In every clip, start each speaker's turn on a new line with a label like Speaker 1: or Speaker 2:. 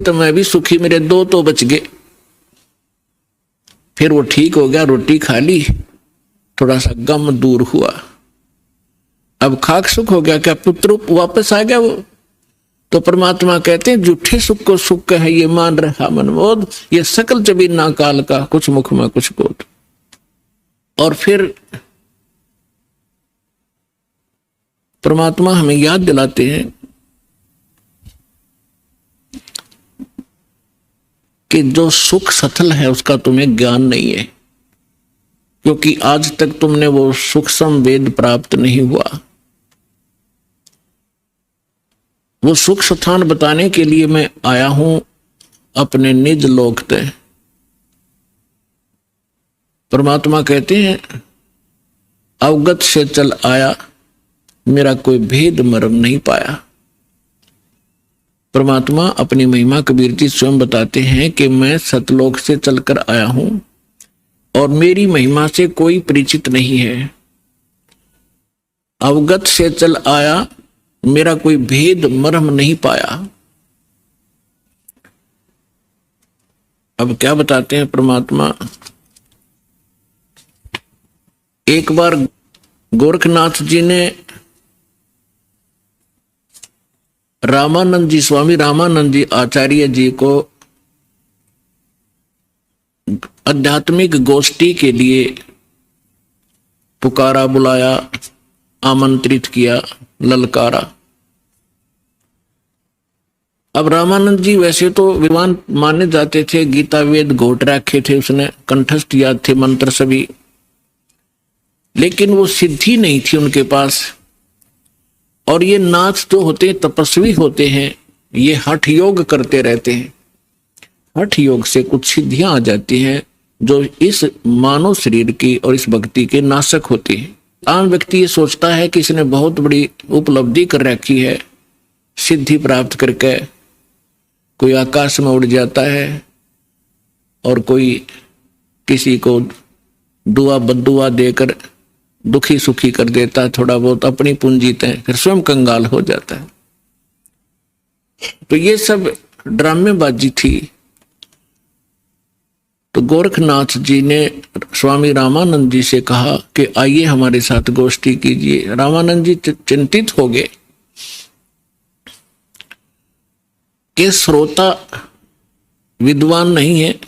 Speaker 1: तो मैं भी सुखी, मेरे दो तो बच गए। फिर वो ठीक हो गया, रोटी खा ली, थोड़ा सा गम दूर हुआ। अब खाक सुख हो गया, क्या पुत्र वापस आ गया वो। तो परमात्मा कहते हैं झूठे सुख को सुख है ये मान रहा मनमोद, ये सकल जबीन ना काल का, कुछ मुख में कुछ बोध। और फिर परमात्मा हमें याद दिलाते हैं कि जो सुख सथल है उसका तुम्हें ज्ञान नहीं है, क्योंकि आज तक तुमने वो सूक्ष्म वेद प्राप्त नहीं हुआ। वो सुख स्थान बताने के लिए मैं आया हूं अपने निज लोक तय। परमात्मा कहते हैं अवगत से चल आया, मेरा कोई भेद मर्म नहीं पाया। परमात्मा अपनी महिमा कबीर जी स्वयं बताते हैं कि मैं सतलोक से चलकर आया हूं और मेरी महिमा से कोई परिचित नहीं है। अवगत से चल आया, मेरा कोई भेद मर्म नहीं पाया। अब क्या बताते हैं परमात्मा। एक बार गोरखनाथ जी ने रामानंद जी, स्वामी रामानंद जी आचार्य जी को आध्यात्मिक गोष्ठी के लिए पुकारा, बुलाया, आमंत्रित किया, ललकारा। अब रामानंद जी वैसे तो विद्वान माने जाते थे, गीता वेद घोट रखे थे उसने, कंठस्थ याद थे मंत्र सभी, लेकिन वो सिद्धि नहीं थी उनके पास। और ये नाथ जो होते हैं तपस्वी होते हैं, ये हठ योग करते रहते हैं। हठ योग से कुछ सिद्धियां आ जाती हैं जो इस मानव शरीर की और इस भक्ति के नाशक होती हैं। आम व्यक्ति ये सोचता है कि इसने बहुत बड़ी उपलब्धि कर रखी है, सिद्धि प्राप्त करके कोई आकाश में उड़ जाता है और कोई किसी को दुआ बद्दुआ देकर दुखी सुखी कर देता है, थोड़ा बहुत अपनी पूंजी तय, फिर स्वयं कंगाल हो जाता है। तो ये सब ड्रामेबाजी थी। तो गोरखनाथ जी ने स्वामी रामानंद जी से कहा कि आइए हमारे साथ गोष्ठी कीजिए। रामानंद जी चिंतित हो गए कि श्रोता विद्वान नहीं है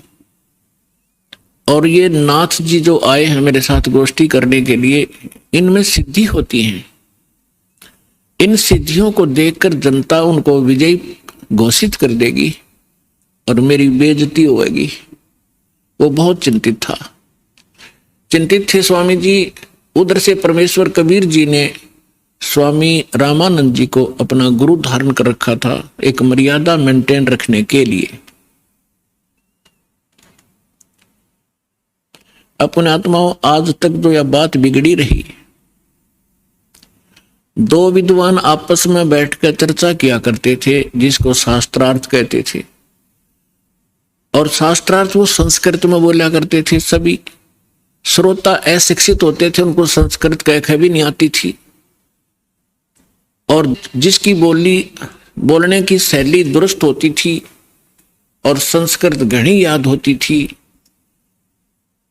Speaker 1: और ये नाथ जी जो आए हैं मेरे साथ गोष्ठी करने के लिए, इनमें सिद्धि होती है। इन सिद्धियों को देखकर जनता उनको विजयी घोषित कर देगी और मेरी बेइज्जती होगी। वो बहुत चिंतित था, चिंतित थे स्वामी जी। उधर से परमेश्वर कबीर जी ने स्वामी रामानंद जी को अपना गुरु धारण कर रखा था, एक मर्यादा मेंटेन रखने के लिए। अपने आत्माओं, आज तक जो यह बात बिगड़ी रही, दो विद्वान आपस में बैठकर चर्चा किया करते थे जिसको शास्त्रार्थ कहते थे, और शास्त्रार्थ वो संस्कृत में बोला करते थे। सभी श्रोता अशिक्षित होते थे, उनको संस्कृत कह भी नहीं आती थी, और जिसकी बोलने की शैली दुरुस्त होती थी और संस्कृत घनी याद होती थी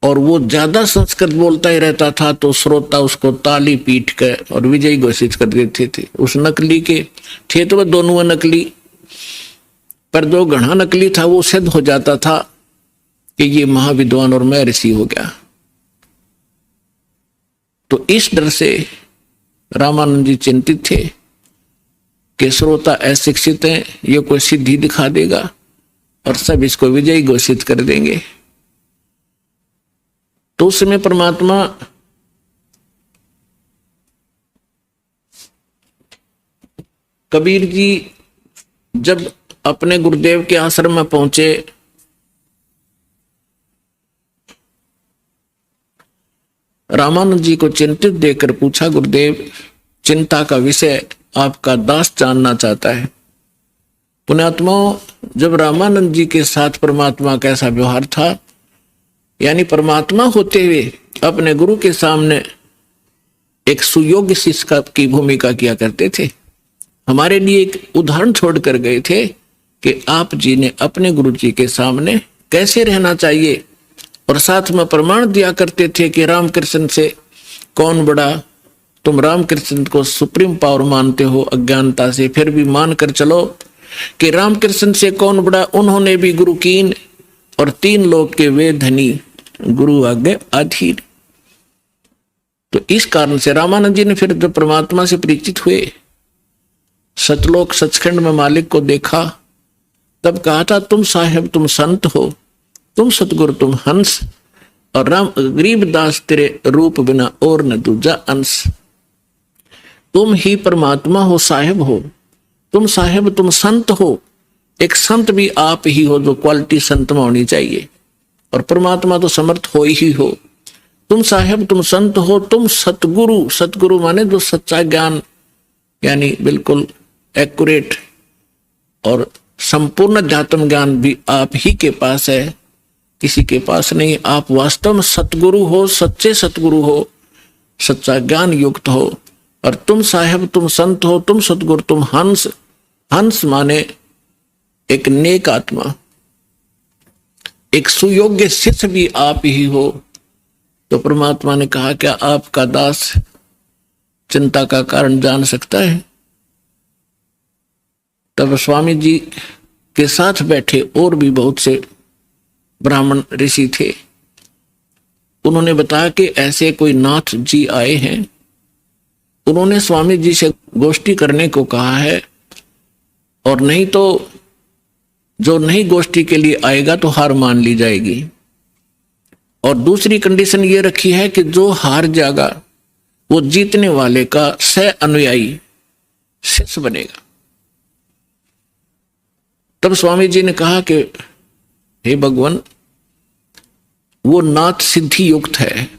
Speaker 1: और वो ज्यादा संस्कृत बोलता ही रहता था, तो श्रोता उसको ताली पीट कर और विजयी घोषित कर देते थे। उस नकली के थे तो वह दोनों नकली, पर जो घना नकली था वो सिद्ध हो जाता था कि ये महाविद्वान और मैं ऋषि हो गया। तो इस डर से रामानंद जी चिंतित थे कि श्रोता अशिक्षित है, ये कोई सिद्धि दिखा देगा और सब इसको विजयी घोषित कर देंगे। तो उस समय परमात्मा कबीर जी जब अपने गुरुदेव के आश्रम में पहुंचे, रामानंद जी को चिंतित देखकर पूछा, गुरुदेव चिंता का विषय आपका दास जानना चाहता है। पुण्यात्माओं, जब रामानंद जी के साथ परमात्मा का ऐसा व्यवहार था, यानी परमात्मा होते हुए अपने गुरु के सामने एक सुयोग्य शिष्य की भूमिका किया करते थे। हमारे लिए एक उदाहरण छोड़कर गए थे कि आप जी ने अपने गुरु जी के सामने कैसे रहना चाहिए, और साथ में प्रमाण दिया करते थे कि रामकृष्ण से कौन बड़ा। तुम रामकृष्ण को सुप्रीम पावर मानते हो अज्ञानता से, फिर भी मान कर चलो कि रामकृष्ण से कौन बड़ा। उन्होंने भी गुरु कीन, और 3 लोक के वे धनी, गुरु आगे अधीर। तो इस कारण से रामानंद जी ने फिर जब परमात्मा से परिचित हुए, सतलोक सचखंड में मालिक को देखा, तब कहा था तुम साहेब तुम संत हो, तुम सतगुरु तुम हंस, और राम गरीबदास तेरे रूप बिना और न दूजा अंश। तुम ही परमात्मा हो, साहेब हो, तुम साहेब तुम संत हो। एक संत भी आप ही हो, जो क्वालिटी संत में होनी चाहिए, और परमात्मा तो समर्थ हो ही हो। तुम साहेब तुम संत हो, तुम सतगुरु, सतगुरु माने जो सच्चा ज्ञान, यानी बिल्कुल एक्यूरेट और संपूर्ण अध्यात्म ज्ञान भी आप ही के पास है, किसी के पास नहीं। आप वास्तव में सतगुरु हो, सच्चे सतगुरु हो, सच्चा ज्ञान युक्त हो। और तुम साहेब तुम संत हो, तुम सतगुरु तुम हंस। हंस माने एक नेक आत्मा, एक सुयोग्य शिष्य भी आप ही हो। तो परमात्मा ने कहा क्या आपका दास चिंता का कारण जान सकता है? तब स्वामी जी के साथ बैठे और भी बहुत से ब्राह्मण ऋषि थे। उन्होंने बताया कि ऐसे कोई नाथ जी आए हैं, उन्होंने स्वामी जी से गोष्ठी करने को कहा है, और नहीं तो जो नहीं गोष्ठी के लिए आएगा तो हार मान ली जाएगी। और दूसरी कंडीशन ये रखी है कि जो हार जाएगा वो जीतने वाले का सह अनुयायी शिष्य बनेगा। तब स्वामी जी ने कहा कि हे भगवान, वो नाथ सिद्धि युक्त है,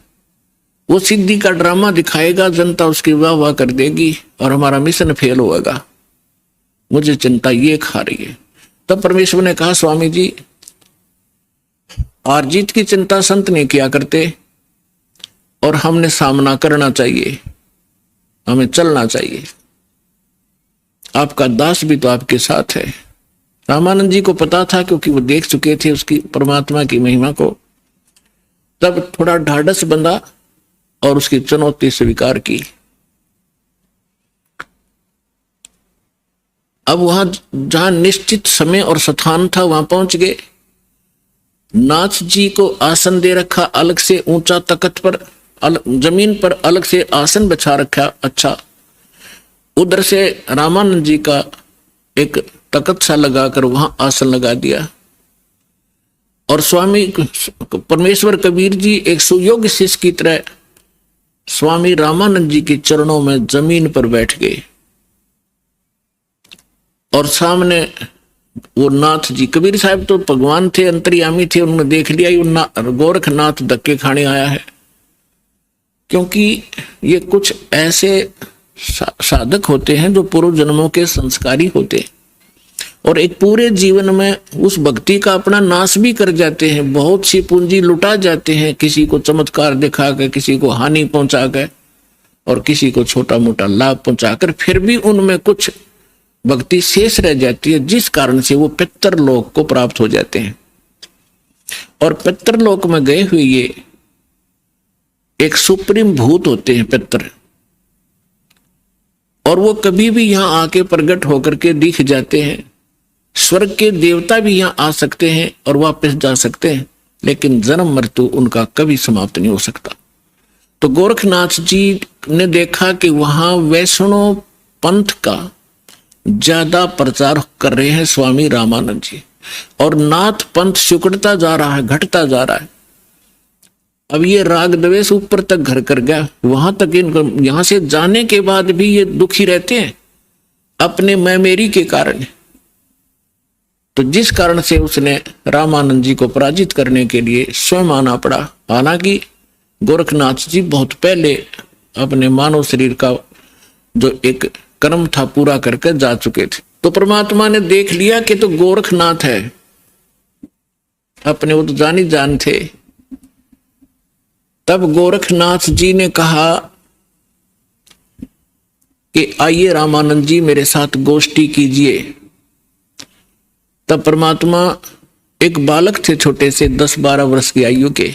Speaker 1: वो सिद्धि का ड्रामा दिखाएगा, जनता उसकी वाह वाह कर देगी और हमारा मिशन फेल होगा। मुझे चिंता ये खा रही है। तब परमेश्वर ने कहा स्वामी जी, हार जीत की चिंता संत नहीं किया करते, और हमने सामना करना चाहिए, हमें चलना चाहिए। आपका दास भी तो आपके साथ है। रामानंद जी को पता था, क्योंकि वो देख चुके थे उसकी परमात्मा की महिमा को। तब थोड़ा ढाढ़स बंधा और उसकी चुनौती स्वीकार की। अब वहां जहां निश्चित समय और स्थान था वहां पहुंच गए। नाथ जी को आसन दे रखा अलग से, ऊंचा तख्त पर, जमीन पर अलग से आसन बिछा रखा। अच्छा, उधर से रामानंद जी का एक तख्त सा लगाकर वहां आसन लगा दिया। और स्वामी परमेश्वर कबीर जी एक सुयोग्य शिष्य की तरह स्वामी रामानंद जी के चरणों में जमीन पर बैठ गए। और सामने वो नाथ जी, कबीर साहब तो भगवान थे, अंतर्यामी थे, उन्होंने देख लिया ये गोरखनाथ धक्के खाने आया है। क्योंकि ये कुछ ऐसे साधक होते हैं जो पूर्व जन्मों के संस्कारी होते, और एक पूरे जीवन में उस भक्ति का अपना नाश भी कर जाते हैं। बहुत सी पूंजी लुटा जाते हैं, किसी को चमत्कार दिखाकर, किसी को हानि पहुंचाकर, और किसी को छोटा मोटा लाभ पहुंचाकर, फिर भी उनमें कुछ भक्ति शेष रह जाती है, जिस कारण से वो पितरलोक को प्राप्त हो जाते हैं। और पितरलोक में गए हुए ये एक सुप्रीम भूत होते हैं पितर, और वो कभी भी यहां आके प्रकट होकर के दिख जाते हैं। स्वर्ग के देवता भी यहां आ सकते हैं और वापस जा सकते हैं, लेकिन जन्म मृत्यु उनका कभी समाप्त नहीं हो सकता। तो गोरखनाथ जी ने देखा कि वहां वैष्णव पंथ का ज्यादा प्रचार कर रहे हैं स्वामी रामानंद जी, और नाथ पंथ सिकुड़ता जा रहा है, घटता जा रहा है। अब ये राग द्वेष ऊपर तक घर कर गया, वहां तक इनको यहां से जाने के बाद भी ये दुखी रहते हैं अपने मैं मेरी के कारण। तो जिस कारण से उसने रामानंद जी को पराजित करने के लिए स्वयं आना पड़ा। हालांकि गोरखनाथ जी बहुत पहले अपने मानव शरीर का जो एक कर्म था पूरा करके जा चुके थे। तो परमात्मा ने देख लिया कि तो गोरखनाथ है, अपने वो तो जानी जान थे। तब गोरखनाथ जी ने कहा कि आइए रामानंद जी मेरे साथ गोष्ठी कीजिए। तब परमात्मा एक बालक थे छोटे से 10-12 वर्ष की आयु के,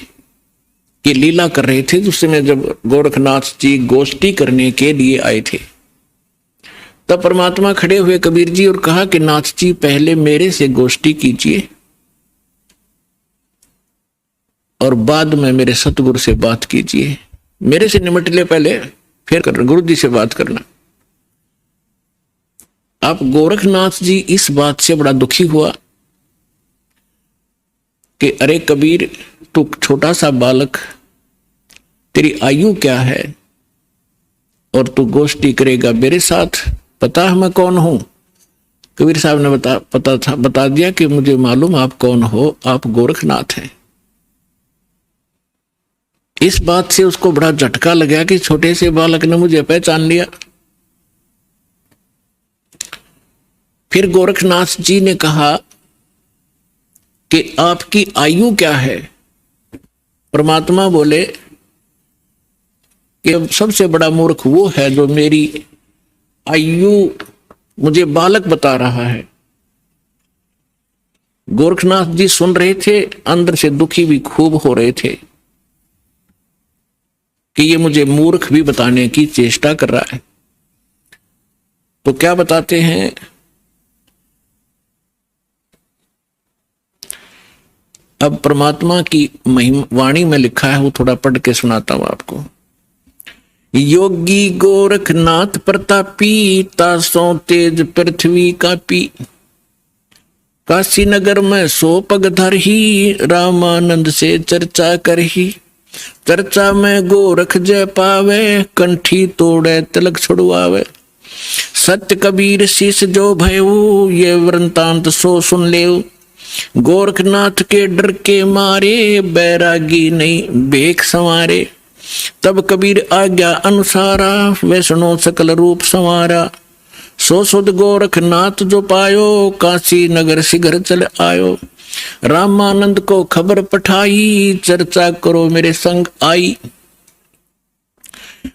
Speaker 1: ये लीला कर रहे थे। उस समय जब गोरखनाथ जी गोष्ठी करने के लिए आए थे, तब परमात्मा खड़े हुए कबीर जी और कहा कि नाथ जी पहले मेरे से गोष्ठी कीजिए और बाद में मेरे सतगुरु से बात कीजिए। मेरे से निमट ले पहले, फिर करना गुरु जी से बात करना। अब गोरखनाथ जी इस बात से बड़ा दुखी हुआ कि अरे कबीर, तू छोटा सा बालक, तेरी आयु क्या है और तू गोष्ठी करेगा मेरे साथ? पता है मैं कौन हूं? कबीर साहब ने बता दिया कि मुझे मालूम आप कौन हो, आप गोरखनाथ हैं। इस बात से उसको बड़ा झटका लगा कि छोटे से बालक ने मुझे पहचान लिया। फिर गोरखनाथ जी ने कहा कि आपकी आयु क्या है? परमात्मा बोले कि सबसे बड़ा मूर्ख वो है जो मेरी आयु मुझे बालक बता रहा है। गोरखनाथ जी सुन रहे थे, अंदर से दुखी भी खूब हो रहे थे कि ये मुझे मूर्ख भी बताने की चेष्टा कर रहा है। तो क्या बताते हैं? अब परमात्मा की महिमा वाणी में लिखा है, वो थोड़ा पढ़ के सुनाता हूं आपको। योगी गोरखनाथ प्रतापी, तासों तेज पृथ्वी कापी, काशी नगर में 100 पग धरही, रामानंद से चर्चा करही। चर्चा में गोरख जय पावे, कंठी तोड़े तिलक छुड़वावे। सत्य कबीर शीश जो भयऊ, ये वृंतांत सो सुन लेऊ। गोरखनाथ के डर के मारे, बैरागी नहीं बेख संवारे। तब कबीर आज्ञा अनुसारा, वैष्णो सकल रूप संवारा। सो सुध गोरखनाथ जो पायो, काशी नगर शीघ्र चल आयो। रामानंद को खबर पठाई, चर्चा करो मेरे संग आई।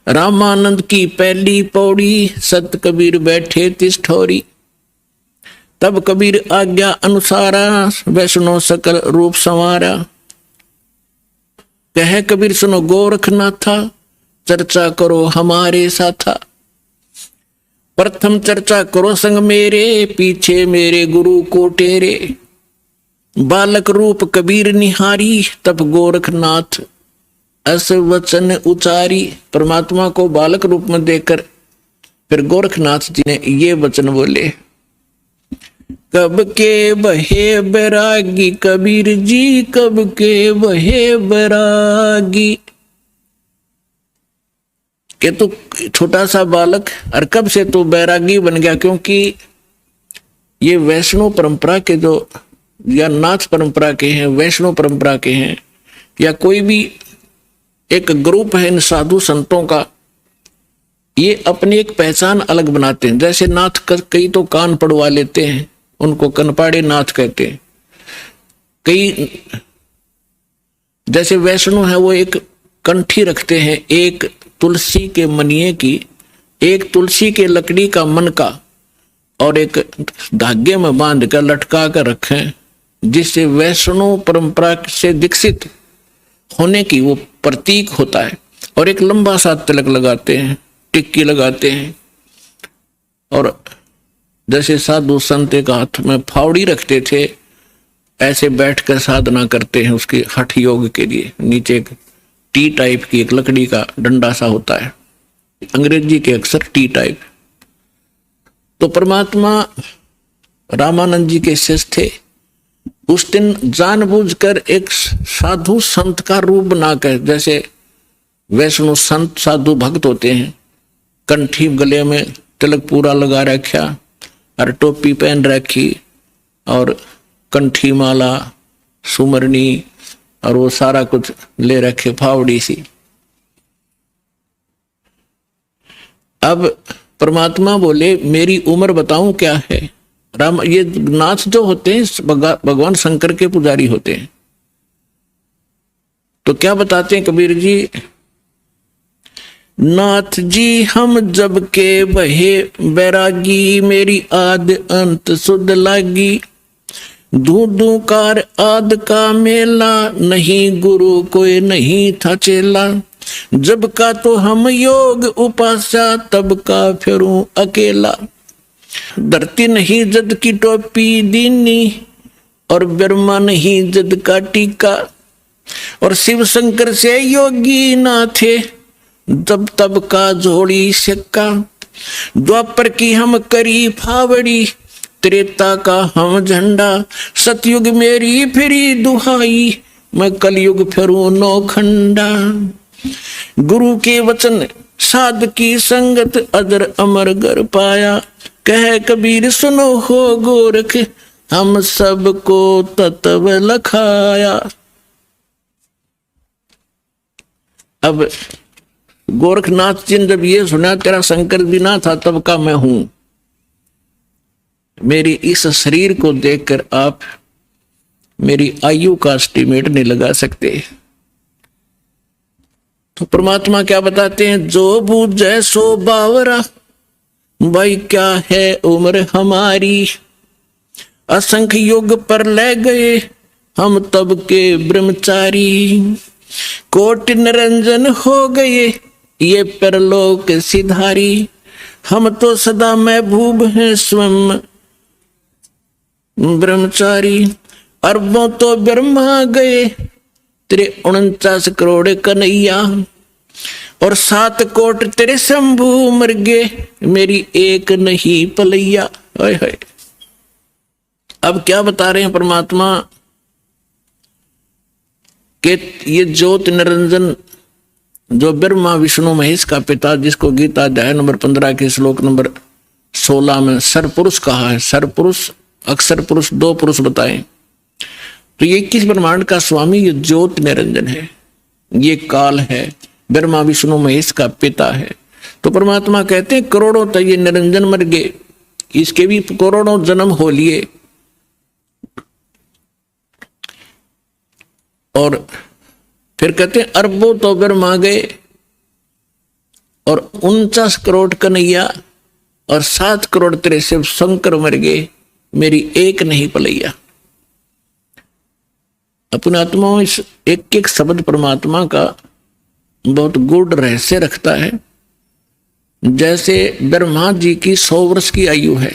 Speaker 1: रामानंद की पहली पौड़ी, सत कबीर बैठे तिस ठोरी। तब कबीर आज्ञा अनुसारा, वैष्णो सकल रूप संवारा। कहे कबीर सुनो गोरखनाथा, चर्चा करो हमारे साथा। प्रथम चर्चा करो संग मेरे, पीछे मेरे गुरु को टेरे। बालक रूप कबीर निहारी, तब गोरखनाथ अस वचन उचारी। परमात्मा को बालक रूप में देखकर फिर गोरखनाथ जी ने ये वचन बोले। कब के बहे बैरागी कबीर जी, कब के बहे बैरागी। कि तू छोटा सा बालक और कब से तू बैरागी बन गया? क्योंकि ये वैष्णव परंपरा के जो या नाथ परंपरा के हैं, वैष्णव परंपरा के हैं, या कोई भी एक ग्रुप है इन साधु संतों का, ये अपनी एक पहचान अलग बनाते हैं। जैसे नाथ कई तो कान पड़वा लेते हैं, उनको कनपाड़े नाथ कहते हैं। कई जैसे वैष्णव है वो एक कंठी रखते हैं, एक तुलसी के मनिये की, एक तुलसी के लकड़ी का मन का, और एक धागे में बांध कर लटका कर रखें, जिससे वैष्णव परंपरा से दीक्षित होने की वो प्रतीक होता है। और एक लंबा सा तिलक लगाते हैं, टिक्की लगाते हैं, और जैसे साधु संत एक हाथ में फावड़ी रखते थे, ऐसे बैठकर साधना करते हैं उसके हठ योग के लिए। नीचे एक टी टाइप की एक लकड़ी का डंडा सा होता है, अंग्रेजी के अक्षर टी टाइप। तो परमात्मा रामानंद जी के शिष्य थे। उस दिन जानबूझकर एक साधु संत का रूप बनाकर, जैसे वैष्णव संत साधु भक्त होते हैं, कंठी गले में तिलक पूरा लगा रखा और टोपी पहन रखी और कंठी माला सुमरनी और वो सारा कुछ ले रखे, फावड़ी सी। अब परमात्मा बोले मेरी उम्र बताऊं क्या है? राम, ये नाथ जो होते हैं भगवान शंकर के पुजारी होते हैं। तो क्या बताते हैं कबीर जी? नाथ जी हम जब के बहे बैरागी, मेरी आद अंत सुध लागी। धूकार आद का मेला, नहीं गुरु कोई नहीं था चेला। जब का तो हम योग उपास्या, तब का फिरूं अकेला। धरती नहीं जद की टोपी दीनी, और ब्रह्मा नहीं जद का टीका। और शिव शंकर से योगी ना थे, जब तब का जोड़ी सिक्का। द्वापर की हम करी फावड़ी, त्रेता का हम झंडा। सतयुग मेरी फिरी दुहाई, मैं कलयुग फिरूं नौखंडा। गुरु के वचन साध की संगत, अजर अमर गर पाया। कह कबीर सुनो हो गोरख, हम सबको तत्व लखाया। अब गोरखनाथ जी ने जब ये सुना, तेरा शंकर भी ना था तब का मैं हूं, मेरी इस शरीर को देखकर आप मेरी आयु का एस्टिमेट नहीं लगा सकते। तो परमात्मा क्या बताते हैं, जो बूझे सो बावरा, भाई क्या है उम्र हमारी। असंख्य युग पर ले गए हम तब के ब्रह्मचारी। कोटि निरंजन हो गए ये परलोक सिधारी। हम तो सदा महबूब हैं स्वयं ब्रह्मचारी। अरबों तो ब्रह्मा गए तेरे 49 करोड़ कन्हैया। और 7 कोट तेरे शंभू मर गए, मेरी एक नहीं पलैया। हाय हाय। अब क्या बता रहे हैं परमात्मा कि ये ज्योत निरंजन जो ब्रह्मा विष्णु महेश का पिता, जिसको गीता अध्याय नंबर 15 के श्लोक नंबर 16 में सरपुरुष कहा है। सरपुरुष अक्षर पुरुष 2 पुरुष बताए, तो ये 21 ब्रह्मांड का स्वामी ये ज्योत निरंजन है, ये काल है, ब्रह्मा विष्णु महेश का पिता है। तो परमात्मा कहते हैं करोड़ों तो ये निरंजन मर गए, इसके भी करोड़ों जन्म हो लिए। और फिर कहते हैं अरबों तो ब्रह्मा गए, और 49 करोड़ कन्हैया, और 7 करोड़ तेरे शिव शंकर मर गए, मेरी एक नहीं पलैया। अपने आत्माओं इस एक एक शब्द परमात्मा का बहुत गूढ़ रहस्य रखता है। जैसे ब्रह्मा जी की 100 वर्ष की आयु है,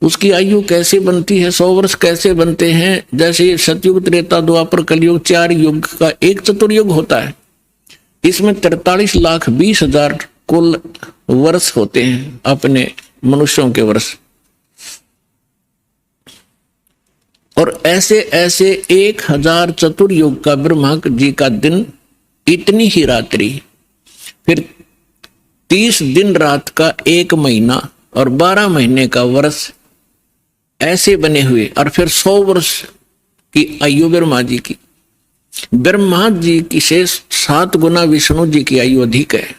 Speaker 1: उसकी आयु कैसे बनती है, 100 वर्ष कैसे बनते हैं। जैसे सतयुग त्रेता द्वापर कलयुग 4 युग का एक चतुर्युग होता है, इसमें 43,20,000 कुल वर्ष होते हैं अपने मनुष्यों के वर्ष। और ऐसे ऐसे 1000 चतुर्युग का ब्रह्मा जी का दिन, इतनी ही रात्रि, फिर 30 दिन रात का 1 महीना, और 12 महीने का वर्ष, ऐसे बने हुए। और फिर 100 वर्ष की आयु ब्रह्मा जी की। ब्रह्मा जी की से 7 गुना विष्णु जी की आयु अधिक है,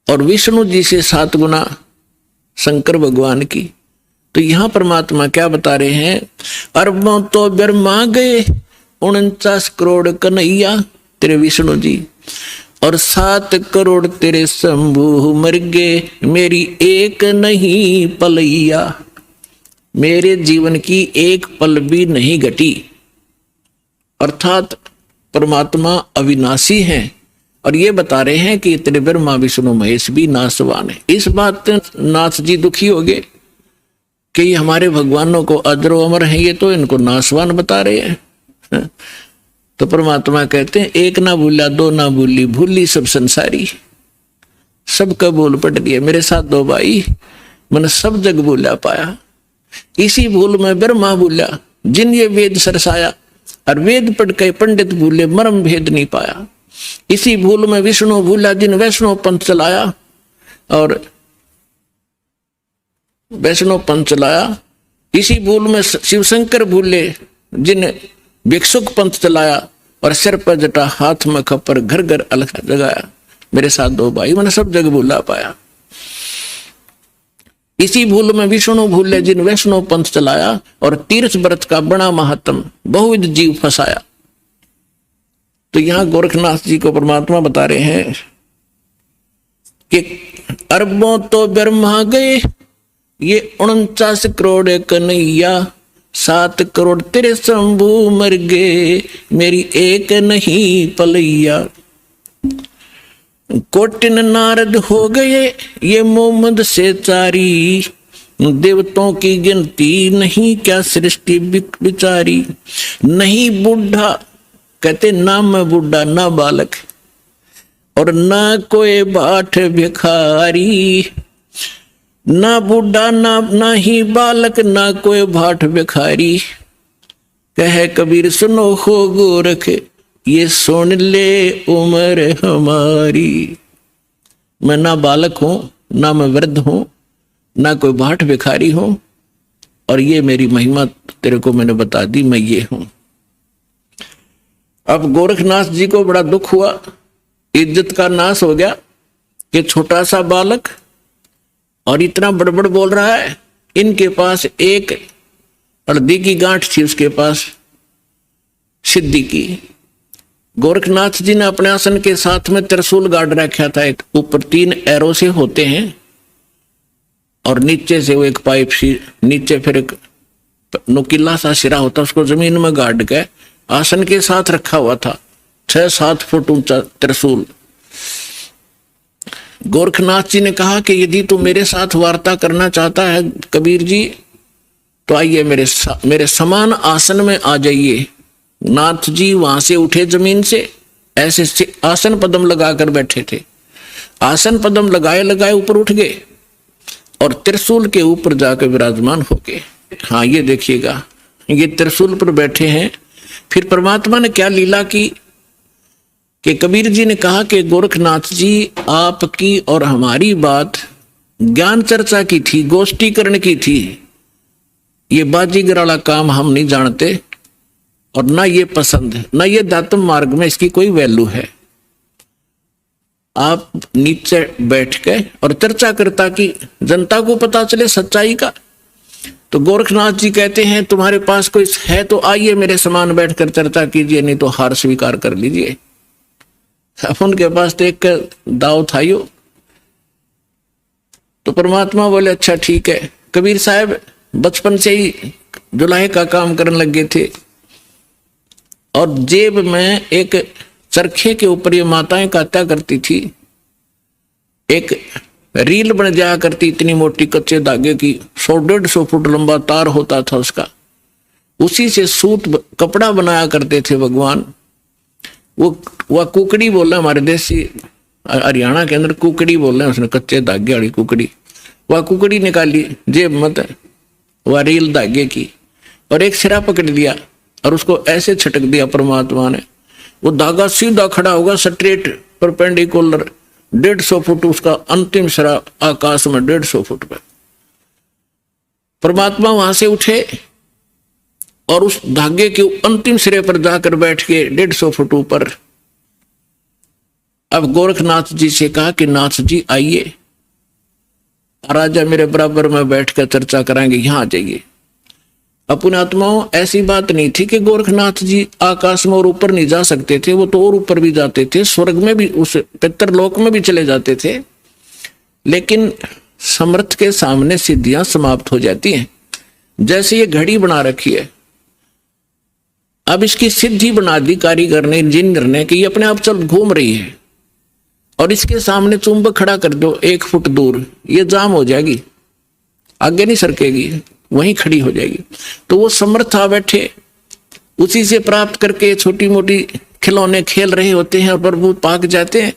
Speaker 1: और विष्णु जी से 7 गुना शंकर भगवान की। तो यहां परमात्मा क्या बता रहे हैं, अरबों तो ब्रह्मा गए 49 करोड़ कन्हैया तेरे विष्णु जी, और 7 करोड़ तेरे शंभू मर गए, मेरी एक नहीं पलैया। मेरे जीवन की एक पल भी नहीं घटी। अर्थात परमात्मा अविनाशी हैं, और ये बता रहे हैं कि तेरे ब्रह्मा विष्णु महेश भी नाशवान है। इस बात नाथ जी दुखी हो गए कि ये हमारे भगवानों को अजरो अमर है, ये तो इनको नाशवान बता रहे हैं। तो परमात्मा कहते हैं एक ना भूला दो ना भूली, भूली सब संसारी। सबका भूल पट गया, मेरे साथ 2 भाई, मैंने सब जग भूला पाया। इसी भूल में ब्रह्मा भूला जिन ये वेद सरसाया, और वेद पढ़ के पंडित भूले मर्म भेद नहीं पाया। इसी भूल में विष्णु भूला जिन वैष्णव पंथ चलाया, और वैष्णव पंथ चलाया। इसी भूल में शिव शंकर भूले जिन भिक्षुक पंथ चलाया, और सिर पर जटा हाथ में खप्पर घर घर अलग जगाया। मेरे साथ 2 भाई, मैंने सब जग भूला पाया। इसी भूल में विष्णु भूले जिन वैष्णव पंथ चलाया, और तीर्थ व्रत का बड़ा महात्म बहुविध जीव फंसाया। तो यहां गोरखनाथ जी को परमात्मा बता रहे हैं कि अरबों तो ब्रह्मा गए ये 49 करोड़ कन्हैया, 7 करोड़ तेरे शंभू मर गए, मेरी एक नहीं पलैया। कोटिन नारद हो गए ये मोहम्मद से चारी, देवताओं की गिनती नहीं क्या सृष्टि बिचारी। नहीं बूढ़ा, कहते ना मैं बूढ़ा ना बालक, और ना कोई बाट भिखारी। ना बूढ़ा ना ही बालक, ना कोई भाट भिखारी। कहे कबीर सुनो हो गोरख, ये सुन ले उम्र हमारी। मैं ना बालक हूं, ना मैं वृद्ध हूं, ना कोई भाट भिखारी हूं, और ये मेरी महिमा तेरे को मैंने बता दी, मैं ये हूं। अब गोरखनाथ जी को बड़ा दुख हुआ, इज्जत का नाश हो गया कि छोटा सा बालक और इतना बड़बड़ बोल रहा है। इनके पास एक हल्दी की गांठ थी, उसके पास सिद्धि की। गोरखनाथ जी ने अपने आसन के साथ में त्रिशूल गाड़ रखा था, एक ऊपर 3 एरो से होते हैं और नीचे से वो एक पाइप सी, नीचे फिर एक नुकीला सा सिरा होता, उसको जमीन में गाड़ के आसन के साथ रखा हुआ था। 6-7 फुट ऊंचा त्रिशूल। गोरखनाथ जी ने कहा कि यदि तू मेरे साथ वार्ता करना चाहता है कबीर जी, तो आइए मेरे समान आसन में आ जाइए। नाथ जी वहां से उठे जमीन से, ऐसे आसन पदम लगाकर बैठे थे। आसन पदम लगाए लगाए ऊपर उठ गए और त्रिशूल के ऊपर जाकर विराजमान हो गए। हाँ, ये देखिएगा, ये त्रिशूल पर बैठे हैं। फिर परमात्मा ने क्या लीला की कि कबीर जी ने कहा कि गोरखनाथ जी, आपकी और हमारी बात ज्ञान चर्चा की थी, गोष्ठीकरण की थी। ये बाजीगर वाला काम हम नहीं जानते, और ना ये पसंद है, ना ये दातम मार्ग में इसकी कोई वैल्यू है। आप नीचे बैठ के और चर्चा करता कि जनता को पता चले सच्चाई का। तो गोरखनाथ जी कहते हैं तुम्हारे पास कोई है तो आइए मेरे समान बैठकर चर्चा कीजिए, नहीं तो हार स्वीकार कर लीजिए। अब उनके पास तो एक दाव था यो। तो परमात्मा बोले अच्छा ठीक है। कबीर साहब बचपन से ही जुलाहे का काम करने लगे थे, और जेब में एक चरखे के ऊपर ये माताएं काटा करती थी। एक रील बन जाया करती, इतनी मोटी कच्चे धागे की, 100-150 फुट लंबा तार होता था उसका। उसी से सूत कपड़ा बनाया करते थे भगवान। वह कुकड़ी बोल रहे, हमारे देसी हरियाणा के अंदर कुकड़ी बोल रहे हैं, उसने कच्चे धागे वाली कुकड़ी। वह कुकड़ी निकाली जेब मत, वह रील धागे की, और एक सिरा पकड़ लिया और उसको ऐसे छटक दिया परमात्मा ने। वो धागा सीधा खड़ा होगा, स्ट्रेट परपेंडिकुलर, 150 फुट उसका अंतिम सिरा आकाश में, 150 फुट पर। परमात्मा वहां से उठे और उस धागे के अंतिम सिरे पर जाकर बैठ के 150 फुट ऊपर। अब गोरखनाथ जी से कहा कि नाथ जी आइए, राजा मेरे बराबर में बैठकर चर्चा कराएंगे, यहां आ जाइए। अपने आत्माओं, ऐसी बात नहीं थी कि गोरखनाथ जी आकाश में और ऊपर नहीं जा सकते थे, वो तो और ऊपर भी जाते थे, स्वर्ग में भी, उस पितरलोक में भी चले जाते थे। लेकिन समर्थ के सामने सिद्धियां समाप्त हो जाती हैं। जैसे ये घड़ी बना रखी है, अब इसकी सिद्धि बना दी कारीगर ने, इंजीनियर ने, कि ये अपने आप चल घूम रही है, और इसके सामने चुंबक खड़ा कर दो 1 फुट दूर, ये जाम हो जाएगी, आगे नहीं सरकेगी, वहीं खड़ी हो जाएगी। तो वो समर्थ आ बैठे, उसी से प्राप्त करके छोटी मोटी खिलौने खेल रहे होते हैं और प्रभु पाक जाते हैं।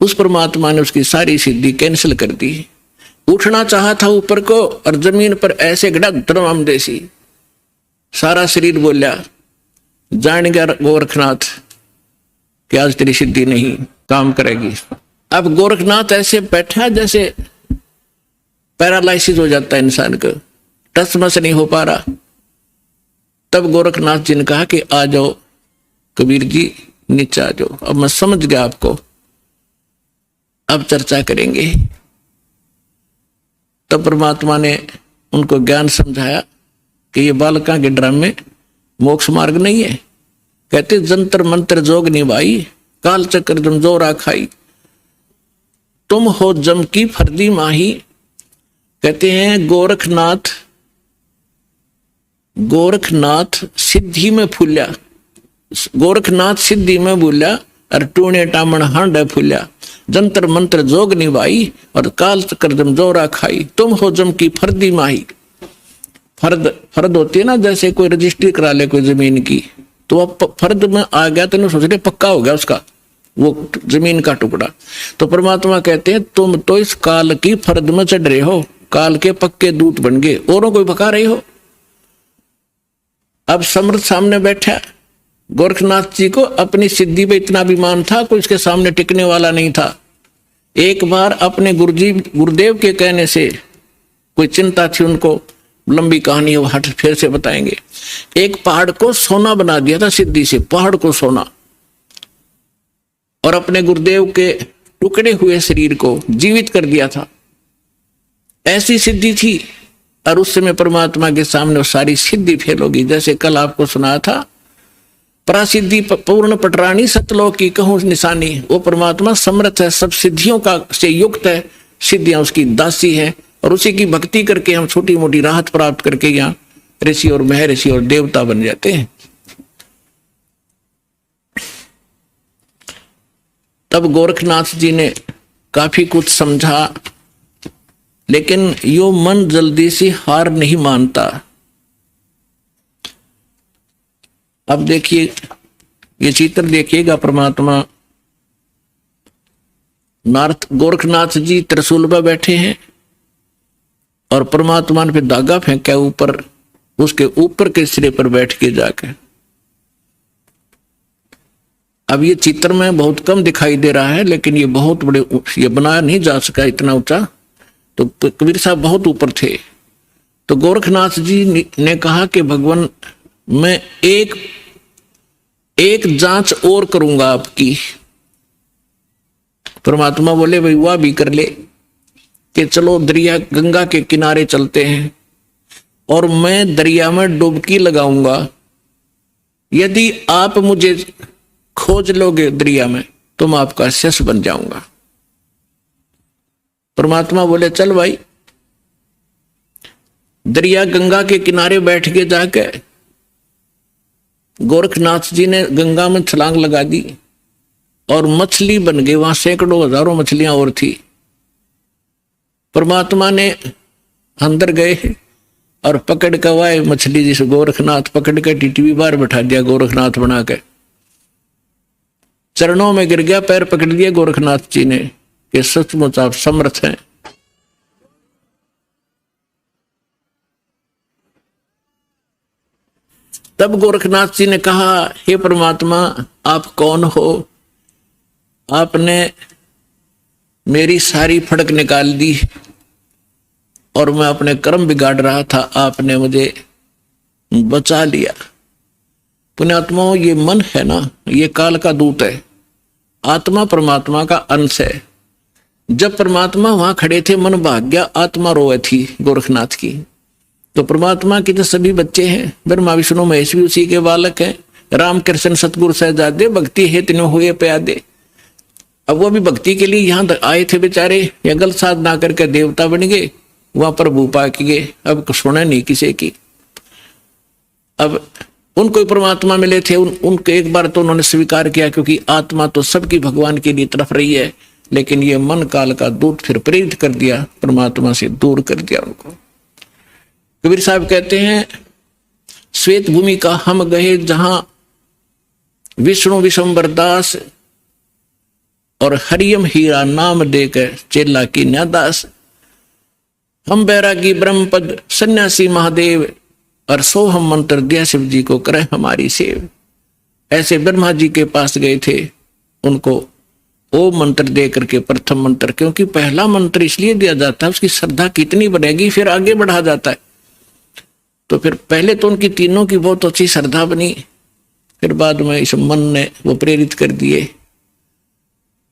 Speaker 1: उस परमात्मा ने उसकी सारी सिद्धि कैंसिल कर दी। उठना चाहा था ऊपर को, और जमीन पर ऐसे गड़ा धर्म देसी, सारा शरीर बोलिया, जान गया गोरखनाथ कि आज तेरी सिद्धि नहीं काम करेगी। अब गोरखनाथ ऐसे बैठा जैसे पैरालाइसिस हो जाता है इंसान को, टस मस नहीं हो पा रहा। तब गोरखनाथ जी ने कहा कि आ जाओ कबीर जी, नीचे आ जाओ, अब मैं समझ गया आपको, अब चर्चा करेंगे। तब परमात्मा ने उनको ज्ञान समझाया कि ये बालका के ड्रामे मोक्ष मार्ग नहीं है। कहते जंतर मंत्र जोग निभाई, काल चक्र जमजोरा खाई, तुम हो जम की फर्जी माही, कहते हैं गोरखनाथ सिद्धि में फूल्या, गोरखनाथ सिद्धि में भूल्या, और टूणे टामण हांडे फूल्या, जंतर मंत्र जोग निभाई, और काल करदम जोरा खाई, तुम हो जम की फर्दी माही। फर्द होती है ना, जैसे कोई रजिस्ट्री करा ले कोई जमीन की, तो अब फर्द में आ गया तो सोच रहे पक्का हो गया उसका वो जमीन का टुकड़ा। तो परमात्मा कहते हैं तुम तो इस काल की फर्द में चढ़ रहे हो, काल के पक्के दूत बन गए, औरों को पका रहे हो। अब समर्थ सामने बैठा, गोरखनाथ जी को अपनी सिद्धि पे इतना अभिमान था, कोई उसके सामने टिकने वाला नहीं था। एक बार अपने गुरुदेव के कहने से कोई चिंता थी उनको, लंबी कहानी है हट फिर से बताएंगे। एक पहाड़ को सोना बना दिया था सिद्धि से, पहाड़ को सोना, और अपने गुरुदेव के टुकड़े हुए शरीर को जीवित कर दिया था। ऐसी सिद्धि थी, और उस समय परमात्मा के सामने वो सारी सिद्धि फेल होगी। जैसे कल आपको सुनाया था, परासिद्धि पूर्ण पटरानी सतलोक की कहूं निशानी, वो परमात्मा समर्थ है, सब सिद्धियों का से युक्त है, सिद्धियां उसकी दासी है, और उसी की भक्ति करके हम छोटी मोटी राहत प्राप्त करके यहाँ ऋषि और महर्षि और देवता बन जाते हैं। तब गोरखनाथ जी ने काफी कुछ समझा, लेकिन यो मन जल्दी से हार नहीं मानता। अब देखिए ये चित्र देखिएगा, परमात्मा गोरखनाथ जी त्रिशूल पर बैठे हैं, और परमात्मा ने फिर धागा फेंका ऊपर, उसके ऊपर के सिरे पर बैठ के जाके। अब ये चित्र में बहुत कम दिखाई दे रहा है, लेकिन ये बहुत बड़े, ये बनाया नहीं जा सका इतना ऊंचा, तो कबीर साहब बहुत ऊपर थे। तो गोरखनाथ जी ने कहा कि भगवान मैं एक जांच और करूंगा आपकी। परमात्मा बोले भाई वह भी कर ले, कि चलो दरिया गंगा के किनारे चलते हैं, और मैं दरिया में डुबकी लगाऊंगा, यदि आप मुझे खोज लोगे दरिया में तो मैं आपका शिष्य बन जाऊंगा। परमात्मा बोले चल भाई। दरिया गंगा के किनारे बैठ के जाके गोरखनाथ जी ने गंगा में छलांग लगा दी, और मछली बन गई, वहां सैकड़ों हजारों मछलियां और थी। परमात्मा ने अंदर गए और पकड़ के वाए मछली, जिस गोरखनाथ पकड़ के टीटी बाहर बैठा दिया, गोरखनाथ बना के चरणों में गिर गया, पैर पकड़ लिए गोरखनाथ जी ने कि सचमुच आप समर्थ हैं। तब गोरखनाथ जी ने कहा हे परमात्मा आप कौन हो? आपने मेरी सारी फड़क निकाल दी और मैं अपने कर्म बिगाड़ रहा था, आपने मुझे बचा लिया। पुण्यात्माओं, ये मन है ना, ये काल का दूत है, आत्मा परमात्मा का अंश है। जब परमात्मा वहां खड़े थे मन भाग गया, आत्मा रोए थी गोरखनाथ की। तो परमात्मा के जो सभी बच्चे हैं, ब्रह्मा विष्णु महेश भी उसी के बालक हैं। राम कृष्ण सतगुरु सहजादे भक्ति है तीनों हुए प्यादे। अब वो भी भक्ति के लिए यहाँ आए थे बेचारे, या गलत साधना करके देवता बन गए, वहां प्रभु पा के गए, अब सुने नहीं किसी की। अब उनको परमात्मा मिले थे, उनको एक बार तो उन्होंने स्वीकार किया, क्योंकि आत्मा तो सबकी भगवान के लिए तरफ रही है, लेकिन ये मन काल का दूत फिर प्रेरित कर दिया, परमात्मा से दूर कर दिया उनको। कबीर साहब कहते हैं श्वेत भूमि का हम गए जहां विष्णु विशंबर दास और हरियम हीरा नाम देकर चेला की न्यादास। हम बैरागी ब्रह्मपद सन्यासी महादेव और सोहम मंत्र दिया शिव जी को करे हमारी सेव। ऐसे ब्रह्मा जी के पास गए थे, उनको ओम मंत्र दे करके प्रथम मंत्र, क्योंकि पहला मंत्र इसलिए दिया जाता है उसकी श्रद्धा कितनी बढ़ेगी फिर आगे बढ़ा जाता है। तो फिर पहले तो उनकी तीनों की बहुत अच्छी श्रद्धा बनी, फिर बाद में इस मन ने वो प्रेरित कर दिए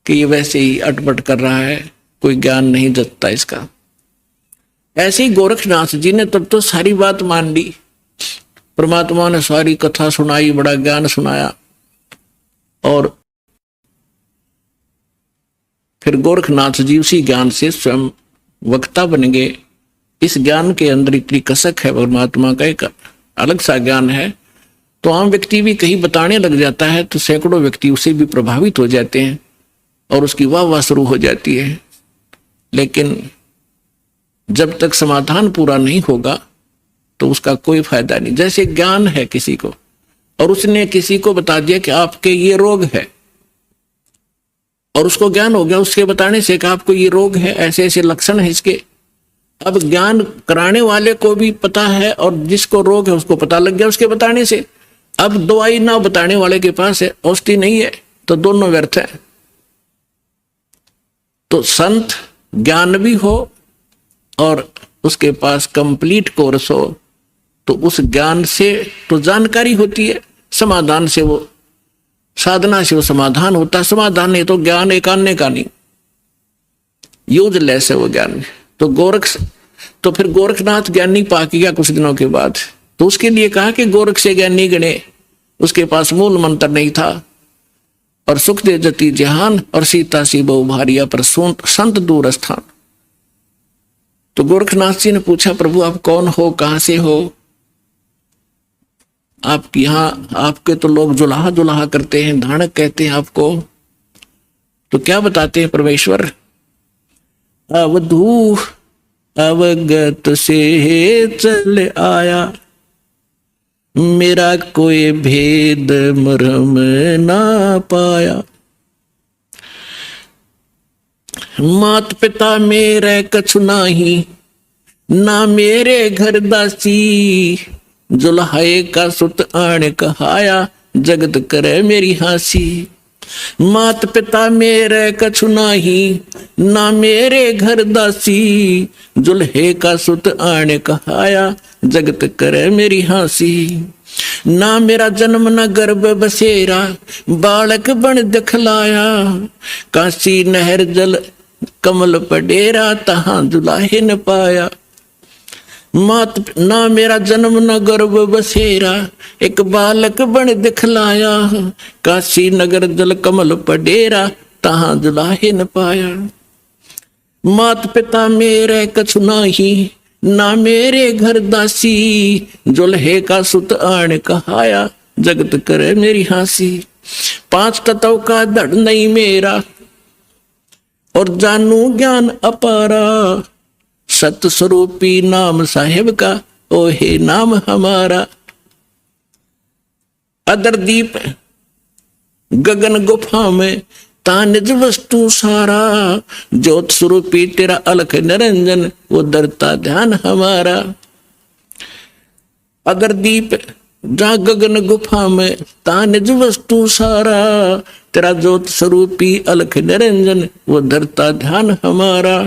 Speaker 1: कि ये वैसे ही अटपट कर रहा है, कोई ज्ञान नहीं जतता इसका। ऐसे ही गोरखनाथ जी ने तब तो सारी बात मान ली, परमात्मा ने सारी कथा सुनाई, बड़ा ज्ञान सुनाया, और फिर गोरखनाथ जी उसी ज्ञान से स्वयं वक्ता बन गए इस ज्ञान के अंदर इतनी कसक है, परमात्मा का एक अलग सा ज्ञान है। तो आम व्यक्ति भी कहीं बताने लग जाता है तो सैकड़ों व्यक्ति उसे भी प्रभावित हो जाते हैं और उसकी वाह वाह शुरू हो जाती है। लेकिन जब तक समाधान पूरा नहीं होगा तो उसका कोई फायदा नहीं। जैसे ज्ञान है किसी को और उसने किसी को बता दिया कि आपके ये रोग है, और उसको ज्ञान हो गया उसके बताने से कि आपको ये रोग है, ऐसे ऐसे लक्षण है इसके। अब ज्ञान कराने वाले को भी पता है और जिसको रोग है उसको पता लग गया उसके बताने से। अब दवाई ना बताने वाले के पास है, औषधि नहीं है, तो दोनों व्यर्थ है। तो संत ज्ञान भी हो और उसके पास कंप्लीट कोर्स हो तो उस ज्ञान से तो जानकारी होती है, समाधान से वो साधना से वो समाधान होता है। समाधान नहीं तो ज्ञान एक आने का नहीं, यूजलेस है वो ज्ञान। तो फिर गोरखनाथ ज्ञानी पाक गया कुछ दिनों के बाद, तो उसके लिए कहा कि गोरख से ज्ञानी गणे, उसके पास मूल मंत्र नहीं था। और सुख दे जति जहान और सीता सी बहु भारिया पर संत दूर स्थान। तो गोरखनाथ जी ने पूछा, प्रभु आप कौन हो, कहां से हो? आप यहाँ आपके तो लोग जुलाहा जुलाहा करते हैं, धानक कहते हैं आपको, तो क्या बताते हैं परमेश्वर? अवधू अवगत से चल आया, मेरा कोई भेद मरम ना पाया। मात पिता मेरे कछु नाही, ना मेरे घर दासी, जुल्हाए का सुत आण कहाया, जगत करे मेरी हासी। मात पिता मेरे कछु नाही, ना मेरे घर दासी, जुल्हे का सुत आण कहाया, जगत करे मेरी हासी। ना मेरा जन्म न गर्भ बसेरा, बालक बन दिखलाया, काशी नहर जल कमल पडेरा, तहां जुलाहे न पाया। मात ना मेरा जन्म न गर्भ बसेरा, एक बालक बन दिखलाया, काशी नगर जल कमल पडेरा, तहां जुलाहे न पाया। मात पिता मेरे कछु नाही, ना मेरे घर दासी, जुल्हे का सुत आण कहाया, जगत करे मेरी हासी। 5 तत्व का धड़ नहीं मेरा, और जानू ज्ञान अपारा, सत स्वरूपी नाम साहेब का, ओ हे नाम हमारा। अदर दीप गगन गुफा में, ता निज वस्तु सारा, ज्योत स्वरूपी तेरा अलख निरंजन, वो दरता ध्यान हमारा। अगर दीप जा गगन गुफा में, ता निज वस्तु सारा, तेरा ज्योत स्वरूपी अलख निरंजन, वो धरता ध्यान हमारा।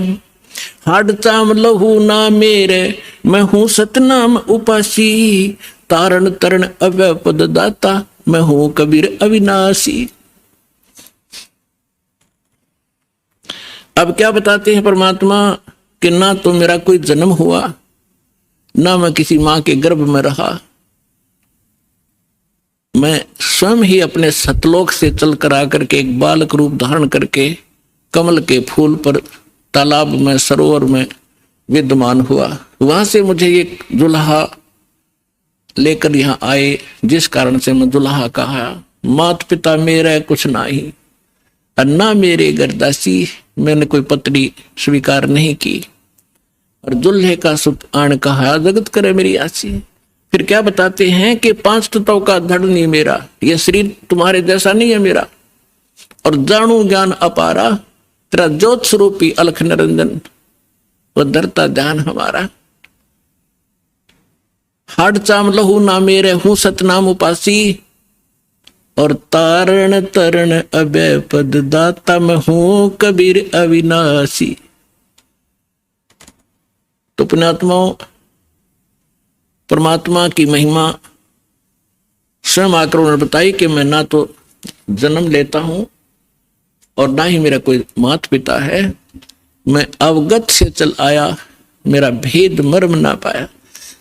Speaker 1: हाड चाम लहू ना मेरे, मैं हूं सतनाम उपासी, तारण तरण अव्यय पद दाता, मैं हूं कबीर अविनाशी। अब क्या बताते हैं परमात्मा कि ना तो मेरा कोई जन्म हुआ, ना मैं किसी मां के गर्भ में रहा, मैं स्वयं ही अपने सतलोक से चल कर आकर के एक बालक रूप धारण करके कमल के फूल पर, तालाब में, सरोवर में विद्यमान हुआ। वहां से मुझे एक दुल्हा लेकर यहाँ आए, जिस कारण से मैं दुल्हा कहा। मात पिता मेरा कुछ नाही, अन्ना मेरे गर्दासी, मैंने कोई पत्नी स्वीकार नहीं की, और दुल्हे का सुत आण कहा, जगत करे मेरी आसी। फिर क्या बताते हैं कि 5 तत्व का धड़ नहीं मेरा, यह शरीर तुम्हारे जैसा नहीं है मेरा, और जानू ज्ञान अपारा, तेरा ज्योत स्वरूपी अलख निरंजन, वह धरता ध्यान हमारा। हाड चाम लहू ना मेरे, हूं सतनाम उपासी, और तारण तरण अभय पद दाता, मैं हूं कबीर अविनाशी। तो पुण्यात्माओं, परमात्मा की महिमा स्वयं आकर उन्होंने बताई कि मैं ना तो जन्म लेता हूं और ना ही मेरा कोई माता पिता है, मैं अवगत से चल आया, मेरा भेद मर्म ना पाया।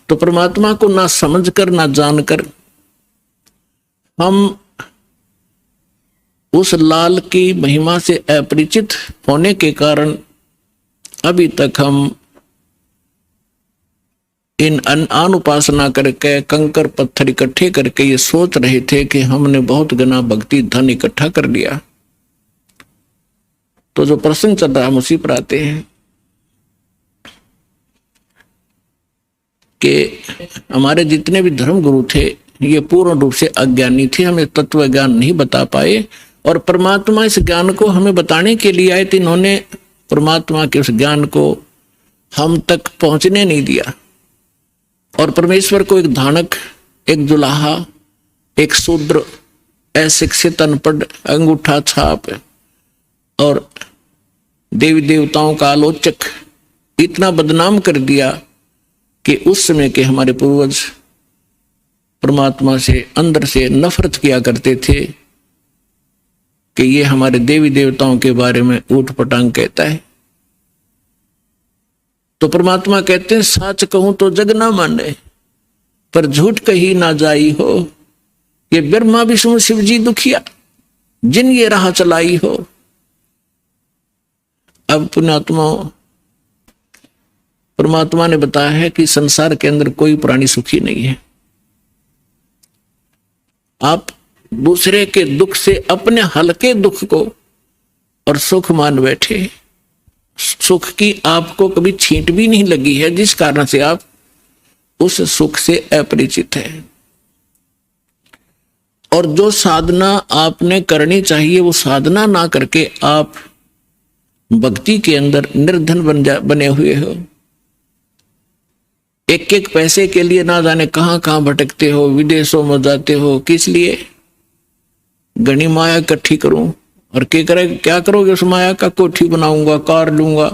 Speaker 1: तो परमात्मा को ना समझकर ना जानकर हम उस लाल की महिमा से अपरिचित होने के कारण अभी तक हम इन अन उपासना करके कंकर पत्थर इकट्ठे करके ये सोच रहे थे कि हमने बहुत घना भक्ति धन इकट्ठा कर लिया। तो जो प्रसंग चल रहा है उसी पर आते हैं कि हमारे जितने भी धर्म गुरु थे ये पूर्ण रूप से अज्ञानी थे, हमें तत्व ज्ञान नहीं बता पाए और परमात्मा इस ज्ञान को हमें बताने के लिए आए थे। इन्होंने परमात्मा के उस ज्ञान को हम तक पहुंचने नहीं दिया और परमेश्वर को एक धानक, एक दुलाहा, एक शूद्र, अशिक्षित, अनपढ़, अंगूठा छाप और देवी देवताओं का आलोचक इतना बदनाम कर दिया कि उस समय के हमारे पूर्वज परमात्मा से अंदर से नफरत किया करते थे कि ये हमारे देवी देवताओं के बारे में ऊट पटांग कहता है। तो परमात्मा कहते हैं सच कहूं तो जग ना माने पर झूठ कही ना जाई हो, ये ब्रह्मा विष्णु शिव जी दुखिया जिन ये राह चलाई हो। अब पुण्यात्मा परमात्मा ने बताया है कि संसार के अंदर कोई प्राणी सुखी नहीं है। आप दूसरे के दुख से अपने हल्के दुख को और सुख मान बैठे, सुख की आपको कभी छींट भी नहीं लगी है, जिस कारण से आप उस सुख से अपरिचित है। और जो साधना आपने करनी चाहिए वो साधना ना करके आप भक्ति के अंदर निर्धन बने हुए हो। एक एक पैसे के लिए ना जाने कहां कहां भटकते हो, विदेशों में जाते हो, किस लिए? घनी माया इकट्ठी करूं और क्या करोगे उस माया का? कोठी बनाऊंगा, कार लूंगा,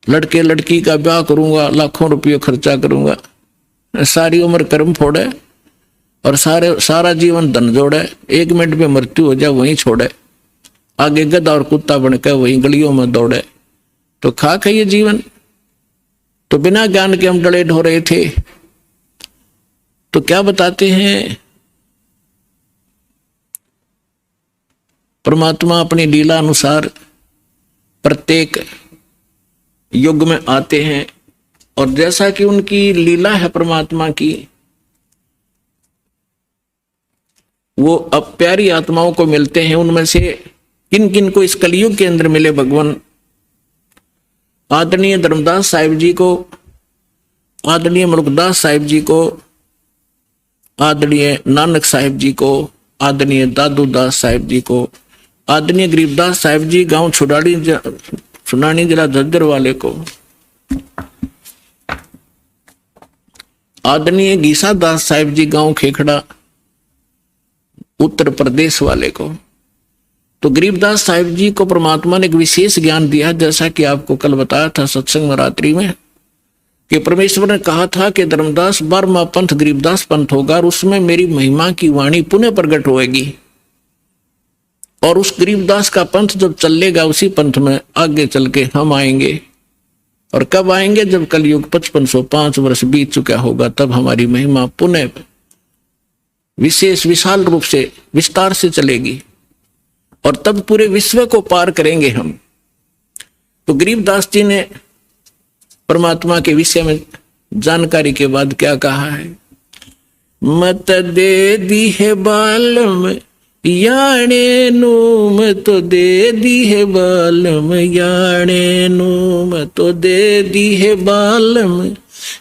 Speaker 1: लड़के लड़की का ब्याह करूंगा, लाखों रुपये खर्चा करूंगा, सारी उम्र कर्म फोड़े और सारा जीवन धन जोड़े, 1 मिनट में मृत्यु हो जाए वहीं छोड़े, आगे गधा और कुत्ता बनकर वहीं गलियों में दौड़े, तो खाक है ये जीवन। तो बिना ज्ञान के हम डले ढो रहे थे। तो क्या बताते हैं परमात्मा अपनी लीला अनुसार प्रत्येक युग में आते हैं और जैसा कि उनकी लीला है परमात्मा की, वो अब प्यारी आत्माओं को मिलते हैं। उनमें से किन किन को इस कलयुग के अंदर मिले भगवान? आदरणीय धर्मदास साहिब जी को, आदरणीय मुल्कदास साहिब जी को, आदरणीय नानक साहिब जी को, आदरणीय दादू दास साहिब जी को, आदरणीय गरीबदास साहिब जी गांव छुड़ानी जिला झज्जर वाले को, आदरणीय गीसा दास साहिब जी गांव खेखड़ा उत्तर प्रदेश वाले को। तो गरीबदास साहिब जी को परमात्मा ने एक विशेष ज्ञान दिया, जैसा कि आपको कल बताया था सत्संग रात्रि में कि परमेश्वर ने कहा था कि धर्मदास 12वां पंथ गरीबदास पंथ होगा और उसमें मेरी महिमा की वाणी पुनः प्रकट होएगी और उस गरीबदास का पंथ जब चलेगा उसी पंथ में आगे चल के हम आएंगे। और कब आएंगे? जब कलयुग 5505 वर्ष बीत चुका होगा, तब हमारी महिमा पुनः विशेष विशाल रूप से विस्तार से चलेगी और तब पूरे विश्व को पार करेंगे हम। तो गरीबदास जी ने परमात्मा के विषय में जानकारी के बाद क्या कहा है? मत दे दी है बालम याणे नु, मैं तो दे दी है बालम याणे नु, मैं तो दे दी है बालम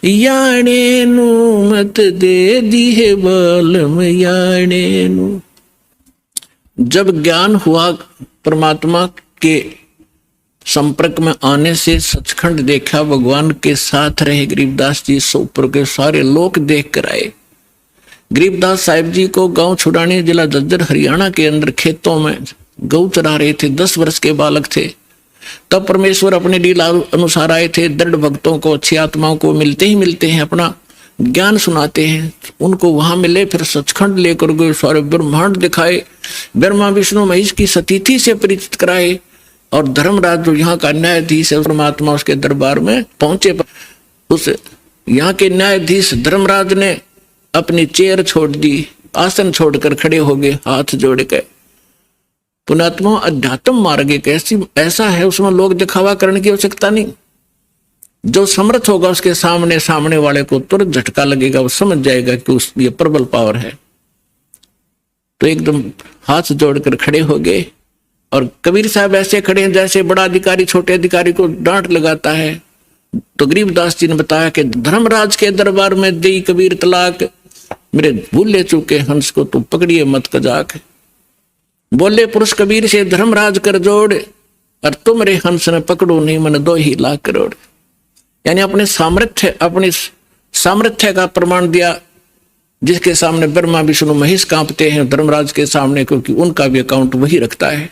Speaker 1: याणे नु, मत दे दी है बालम याणे नु। जब ज्ञान हुआ परमात्मा के संपर्क में आने से, सचखंड देखा, भगवान के साथ रहे गरीबदास जी, ऊपर के सारे लोक देख कर आए। गरीबदास साहिब जी को गांव छुड़ानी जिला झज्जर हरियाणा के अंदर खेतों में गौ चरा रहे थे, 10 वर्ष के बालक थे। तब परमेश्वर अपने लीला अनुसार आए थे। दृढ़ भक्तों को, अच्छी आत्माओं को मिलते ही मिलते हैं, अपना ज्ञान सुनाते हैं। उनको वहां मिले, फिर सचखंड लेकर गए, सारे ब्रह्मांड दिखाए, ब्रह्मा विष्णु महेश की सतीथि से परिचित कराए और धर्मराज जो यहाँ का न्यायाधीश है, परमात्मा उसके दरबार में पहुंचे। उस यहाँ के न्यायाधीश धर्मराज ने अपनी चेयर छोड़ दी, आसन छोड़कर खड़े हो गए हाथ जोड़ के। पुण्यात्मा, अध्यात्म मार्ग एक ऐसा है, उसमें लोग दिखावा करने की आवश्यकता नहीं। जो समर्थ होगा उसके सामने सामने वाले को तुरंत झटका लगेगा, वो समझ जाएगा कि उस ये प्रबल पावर है। तो एकदम हाथ जोड़कर खड़े हो गए। और कबीर साहब ऐसे खड़े हैं जैसे बड़ा अधिकारी छोटे अधिकारी को डांट लगाता है। तो गरीबदास जी ने बताया कि धर्मराज के दरबार में दी कबीर तलाक, मेरे भूले चूके हंस को तू पकड़िए मत कजाक। बोले पुरुष कबीर से धर्मराज कर जोड़, और तुमरे हंस ने पकड़ो नहीं मन 2 ही लाख करोड़। यानी अपने सामर्थ्य का प्रमाण दिया, जिसके सामने ब्रह्मा विष्णु महेश कांपते हैं धर्मराज के सामने, क्योंकि उनका भी अकाउंट वही रखता है।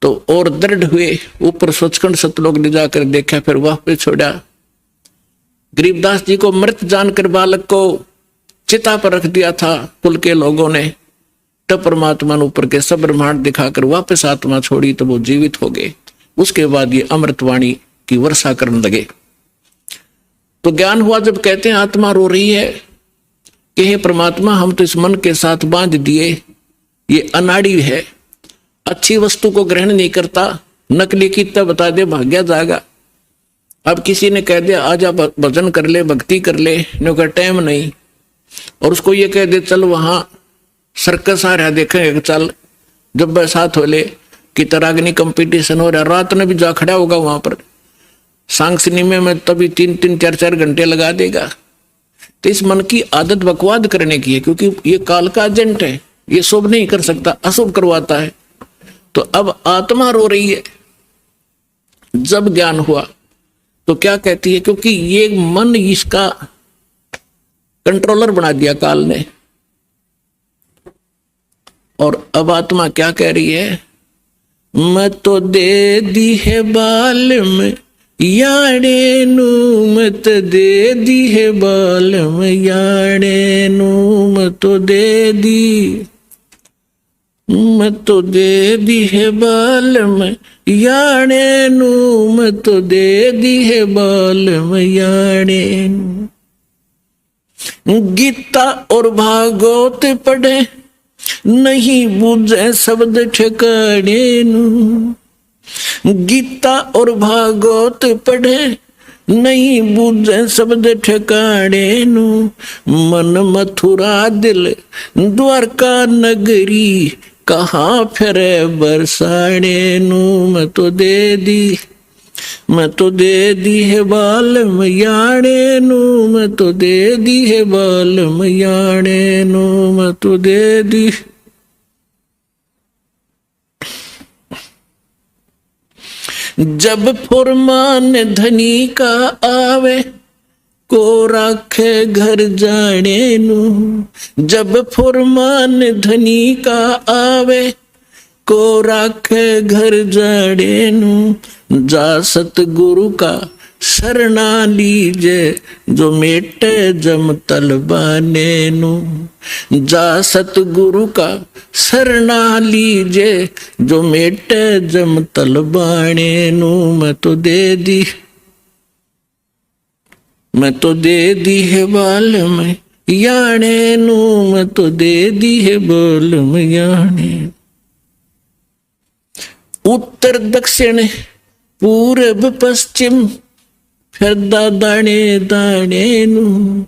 Speaker 1: तो और दृढ़ हुए, ऊपर सचखंड सतलोक ले जाकर देखा, फिर वह पे छोड़ा। गरीबदास जी को मृत जानकर बालक को चिता पर रख दिया था कुल के लोगों ने। तब परमात्मा ने ऊपर के सब ब्रह्मांड दिखाकर वापस आत्मा छोड़ी, तो वो जीवित हो गए। उसके बाद ये अमृतवाणी की वर्षा करने लगे। तो ज्ञान हुआ जब कहते हैं आत्मा रो रही है कि हे परमात्मा, हम तो इस मन के साथ बांध दिए, ये अनाड़ी है, अच्छी वस्तु को ग्रहण नहीं करता, नकली की तब बता दे भाग्या जाएगा। अब किसी ने कह दिया आजा भजन कर ले, भक्ति कर ले, का टाइम नहीं, और उसको ये कह दे चल वहां सर्कस आ रहा देखेंगे, चल जब बरसात हो ले कि तरागनी कंपटीशन हो रहा, रात में भी जा खड़ा होगा वहां पर सांग सिनेमे में, तभी 3-3 4-4 घंटे लगा देगा। तो इस मन की आदत बकवाद करने की है, क्योंकि ये काल का एजेंट है, ये शुभ नहीं कर सकता, अशुभ करवाता है। तो अब आत्मा रो रही है। जब ज्ञान हुआ तो क्या कहती है, क्योंकि ये मन इसका कंट्रोलर बना दिया काल ने। और अब आत्मा क्या कह रही है, मैं तो दे दी है बाल में याड़े नू, मत दे दी है बाल में याड़े नू, मैं तो दे दी, मैं तो दे दी है बाल में याड़े नू, मैं तो दे दी है बाल में याड़े नू। गीता और भागवत पढ़े नहीं बूझे शब्द ठिकाने नू, गीता और भागवत पढ़े नहीं बूझे शब्द ठिकाने नू, मन मथुरा दिल द्वारका नगरी, कहाँ फिरे बरसाने नू, मैं तो दे दी, मैं तो दे दी है बाल मैयाणे नू, मैं तो दे दी है बाल मैयाणे नू, मैं तो दे दी। जब फुरमान धनी का आवे को राखे घर जाने नू, जब फुरमान धनी का आवे को राखे घर जाने नू, जा सतगुरु का शरणा लीजे जो मेटे जम तलबाने नू, जा सतगुरु का शरणा लीजे जो मेटे जम तलबाने नू, मैं तो दे दी, मैं तो दे दी है बाल में याने नू, मैं तो दे दी है बाल में याने। उत्तर दक्षिण पूरब पश्चिम फिरदा दाने दाने नू,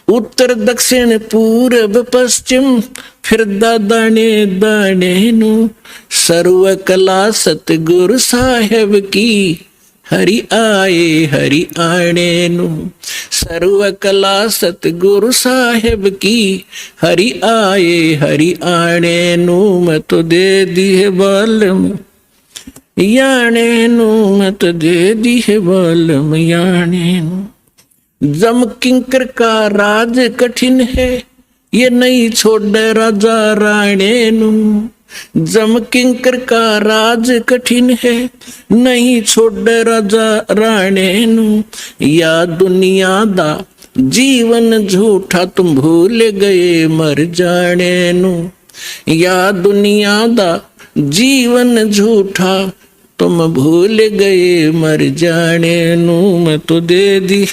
Speaker 1: उत्तर दक्षिण पूरब पश्चिम फिरदा दाने दाने नू, सर्व कला सतगुरु साहेब की हरि आए हरि आने नू, सर्व कला सतगुरु साहेब की हरि आए हरि आने नू, मैं तो दे दी है बाल में याने नू, मैं तो दे दी है बाल में याने नू। जम किंकर का राज कठिन है ये नहीं छोड़ राजा राणे नू, जम किंकर का राज कठिन है नहीं छोड़ राजा राणे नू, या दुनिया दा जीवन झूठा तुम भूल गए मर जाने नू, या दुनिया दा जीवन झूठा तुम भूल गए मर जाने नू, मैं तो दे दी